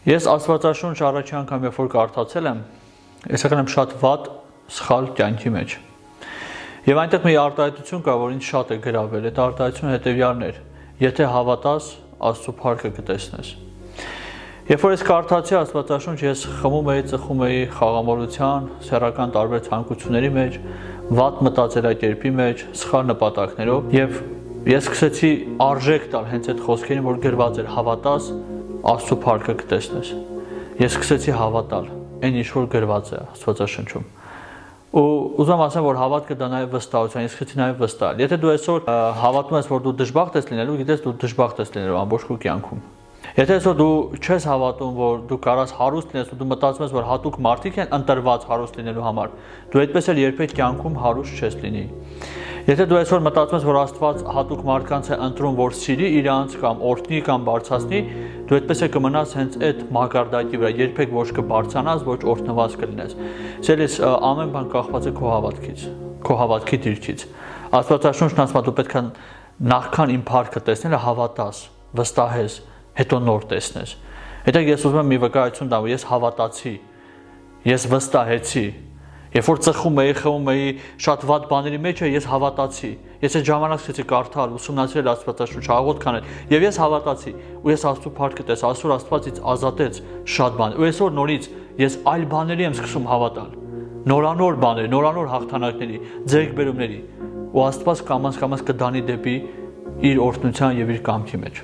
Ես Աստվածաշունչ առաջի անգամ երբ որ կարդացել եմ, ես եղել եմ շատ վատ սխալ կյանքի մեջ։ Եվ այնտեղ մի արտահայտություն կա, որ ինձ շատ է գրավել։ Այդ արտահայտությունը հետևյալն էր. եթե հավատաս, Աստծո փառքը կտեսնես։ Երբ որ ես կարդացի Աստվածաշունչ, ես խմում էի, ծխում էի խաղամոլության, սեռական տարբեր ցանկությունների մեջ, վատ մտածելակերպի մեջ, սխալ նպատակներով, եւ ես սկսեցի արժեք տալ հենց այդ խոսքերին, որ գրված էր հավատաս, Աստծո փառքը կտեսնես։ Ես սկսեցի հավատալ այն ինչ որ գրված է Աստվածաշնչում։ Ու ուզում ասեմ, որ հավատքը դա նաև վստահություն, ես սկսեցի նաև վստահել։ Եթե դու այսօր հավատում ես, որ դու դժբախտ ես լինելու, գիտես դու դժբախտ ես լինելու ամբողջ քո կյանքում։ Եթե այսօր դու չես հավատում, որ դու կարաս հարուստ լինես ու դու մտածում ես, որ հատուկ մարդիկ են ընտրված հարուստ լինելու համար, դու այդպես էլ երբեք կյանքում հարուստ չես լինի։ Եթե դու այսօր մտածում ես, որ Աստված հատուկ մարդկանց է ընտրում, որ սիրի իրանց կամ օրհնի կամ բարձրացնի, դու այդպես է կմնաս հենց այդ մակարդակի վրա, երբեք ոչ կբարձրանաս, ոչ օրհնված կլինես։ Սիրելիս, ամեն բան կախված է քո հավատքից, քո հավատքի դիրքից։ Աստվածաշունչն ասում է, դու պետք է նախքան իմ փառքը տեսնելը հավատաս, վստահես, հետո նոր տեսնես։ Հետո ես ուզում եմ մի վկայություն տամ, ես հավատացի, ես վստահեցի։ Երբ որ ծխում էի, խմում էի, շատ վատ բաների մեջ ես հավատացի։ Ես այդ ժամանակ սկսեցի կարդալ, ուսումնասիրել Աստվածաշունչը, աղոթք անել, եւ ես հավատացի, ու ես Աստծո փառքը տեսա, այսօր Աստված ինձ ազատեց շատ բան։ Ու այսօր նորից ես այլ բաների եմ սկսում հավատալ։ Նորանոր բաներ, նորանոր հաղթանակների, ձեռքբերումների։ Ու Աստված կամաց կդանի դեպի իր օրհնության եւ իր կամքի մեջ։